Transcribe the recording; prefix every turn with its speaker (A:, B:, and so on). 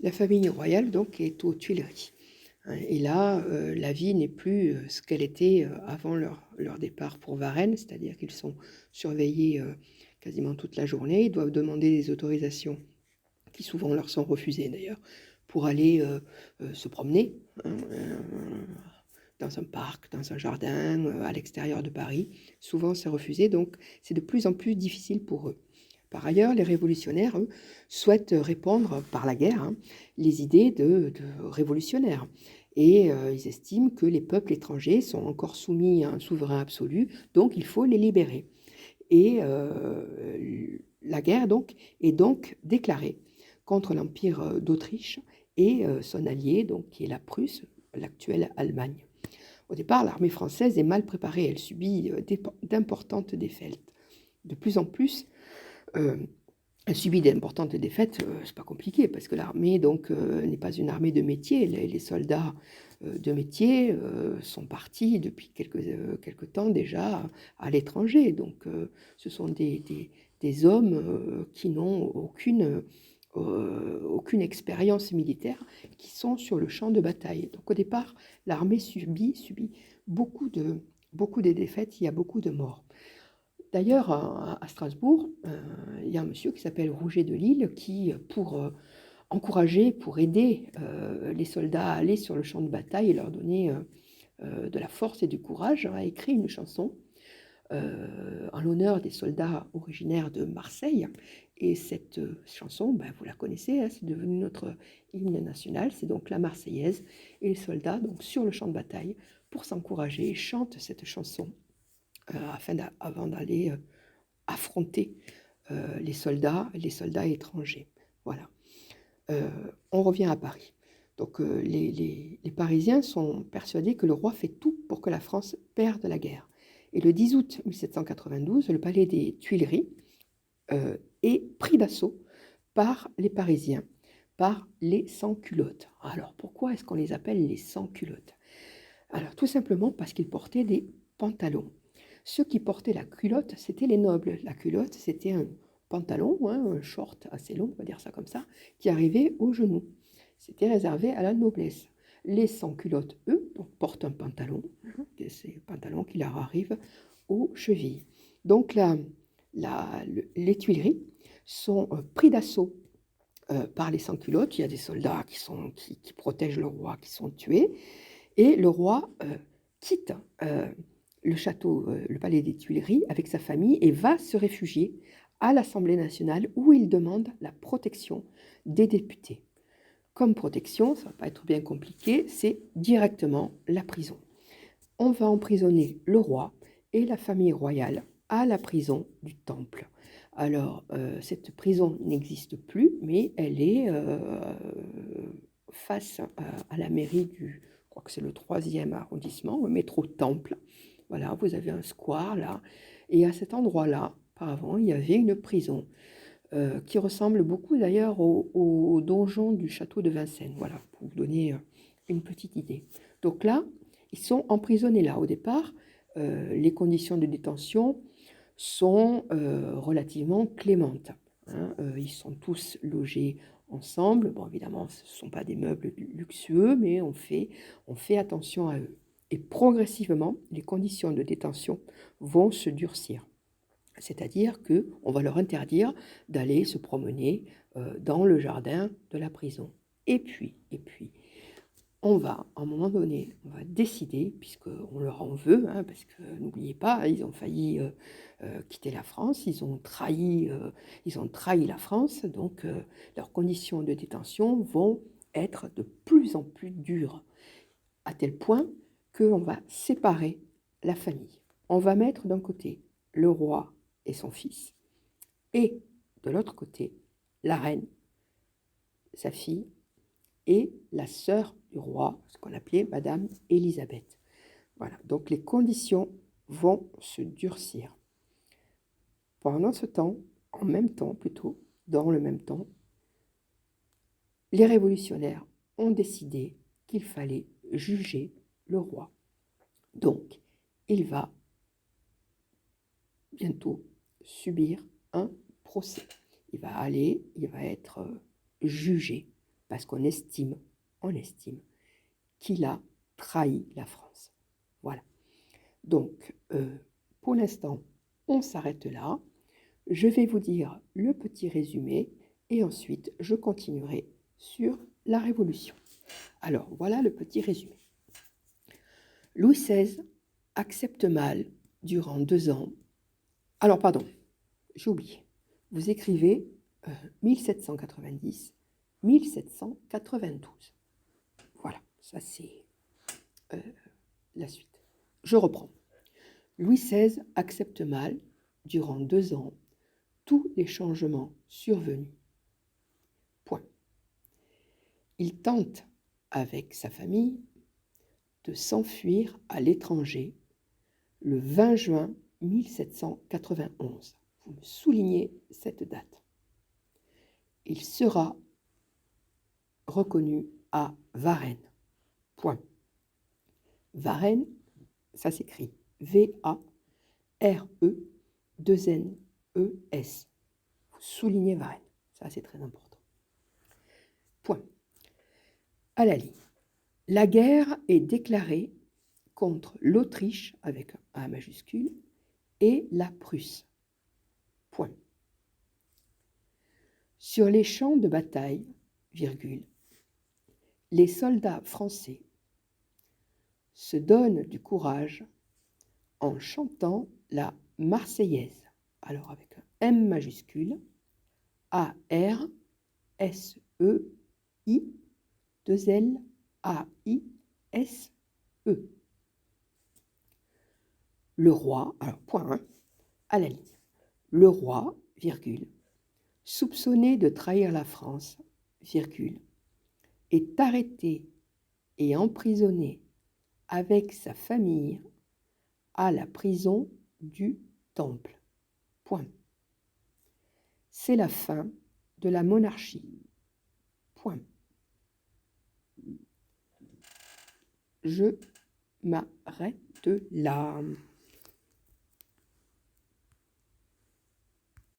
A: La famille royale donc est aux Tuileries, hein, et là, la vie n'est plus, ce qu'elle était, avant leur départ pour Varennes, c'est-à-dire qu'ils sont surveillés, quasiment toute la journée. Ils doivent demander des autorisations qui souvent leur sont refusées d'ailleurs, pour aller, se promener, hein, dans un parc, dans un jardin, à l'extérieur de Paris. Souvent c'est refusé, donc c'est de plus en plus difficile pour eux. Par ailleurs, les révolutionnaires, eux, souhaitent répandre par la guerre, hein, les idées de révolutionnaires. Et ils estiment que les peuples étrangers sont encore soumis à un souverain absolu, donc il faut les libérer. Et la guerre donc est donc déclarée contre l'Empire d'Autriche et son allié, donc, qui est la Prusse, l'actuelle Allemagne. Au départ, l'armée française est mal préparée, elle subit d'importantes défaites. De plus en plus, euh, elle subit d'importantes défaites, c'est pas compliqué, parce que l'armée donc n'est pas une armée de métier. Les soldats de métier sont partis depuis quelques temps déjà à l'étranger. Donc ce sont des hommes qui n'ont aucune expérience militaire, qui sont sur le champ de bataille. Donc au départ, l'armée subit beaucoup de défaites, il y a beaucoup de morts. D'ailleurs, à Strasbourg, il y a un monsieur qui s'appelle Rouget de Lille qui, pour encourager, pour aider les soldats à aller sur le champ de bataille et leur donner de la force et du courage, a écrit une chanson en l'honneur des soldats originaires de Marseille. Et cette chanson, ben, vous la connaissez, hein, c'est devenu notre hymne national, c'est donc la Marseillaise. Et les soldats, donc sur le champ de bataille, pour s'encourager, chantent cette chanson avant d'aller affronter les soldats étrangers. Voilà. On revient à Paris. Donc les Parisiens sont persuadés que le roi fait tout pour que la France perde la guerre. Et le 10 août 1792, le palais des Tuileries est pris d'assaut par les Parisiens, par les sans-culottes. Alors pourquoi est-ce qu'on les appelle les sans-culottes? Alors tout simplement parce qu'ils portaient des pantalons. Ceux qui portaient la culotte, c'était les nobles. La culotte, c'était un pantalon, hein, un short assez long, on va dire ça comme ça, qui arrivait aux genoux. C'était réservé à la noblesse. Les sans-culottes, eux, donc, portent un pantalon, hein, ces pantalons qui leur arrivent aux chevilles. Donc les Tuileries sont pris d'assaut par les sans-culottes. Il y a des soldats qui protègent le roi, qui sont tués. Et le roi quitte le château, le palais des Tuileries avec sa famille et va se réfugier à l'Assemblée nationale où il demande la protection des députés. Comme protection, ça ne va pas être bien compliqué, c'est directement la prison. On va emprisonner le roi et la famille royale à la prison du Temple. Alors, cette prison n'existe plus, mais elle est face à la mairie je crois que c'est le 3e arrondissement, au métro Temple. Voilà, vous avez un square là. Et à cet endroit-là, auparavant, il y avait une prison qui ressemble beaucoup d'ailleurs au donjon du château de Vincennes. Voilà, pour vous donner une petite idée. Donc là, ils sont emprisonnés là. Au départ, les conditions de détention sont relativement clémentes, hein. Ils sont tous logés ensemble. Bon, évidemment, ce ne sont pas des meubles luxueux, mais on fait attention à eux. Et progressivement, les conditions de détention vont se durcir. C'est-à-dire qu'on va leur interdire d'aller se promener dans le jardin de la prison. Et puis, on va, à un moment donné, on va décider, puisqu'on leur en veut, hein, parce que n'oubliez pas, ils ont failli quitter la France, ils ont trahi la France, donc leurs conditions de détention vont être de plus en plus dures, à tel point qu'on va séparer la famille. On va mettre d'un côté le roi et son fils, et de l'autre côté, la reine, sa fille, et la sœur du roi, ce qu'on appelait Madame Élisabeth. Voilà, donc les conditions vont se durcir. Pendant ce temps, en même temps plutôt, dans le même temps, les révolutionnaires ont décidé qu'il fallait juger le roi. Donc, il va bientôt subir un procès. Il va être jugé parce qu'on estime, qu'il a trahi la France. Voilà. Donc, pour l'instant, on s'arrête là. Je vais vous dire le petit résumé et ensuite je continuerai sur la Révolution. Alors, voilà le petit résumé. Louis XVI accepte mal durant 2 ans. Alors, pardon, j'ai oublié. Vous écrivez 1790, 1792. Voilà, ça c'est la suite. Je reprends. Louis XVI accepte mal, durant 2 ans, tous les changements survenus. Point. Il tente, avec sa famille, de s'enfuir à l'étranger le 20 juin 1791. Vous me soulignez cette date. Il sera reconnu à Varennes. Point. Varennes, ça s'écrit V-A-R-E-2-N-E-S. Vous soulignez Varennes. Ça, c'est très important. Point. À la ligne. La guerre est déclarée contre l'Autriche, avec un A majuscule, et la Prusse. Point. Sur les champs de bataille, virgule, les soldats français se donnent du courage en chantant la Marseillaise. Alors avec un M majuscule, A-R-S-E-I, 2-L-A-I-S-E. Le roi, alors point 1, à la ligne. Le roi, virgule, soupçonné de trahir la France, virgule, est arrêté et emprisonné avec sa famille à la prison du Temple. Point. C'est la fin de la monarchie. Point. Je m'arrête là.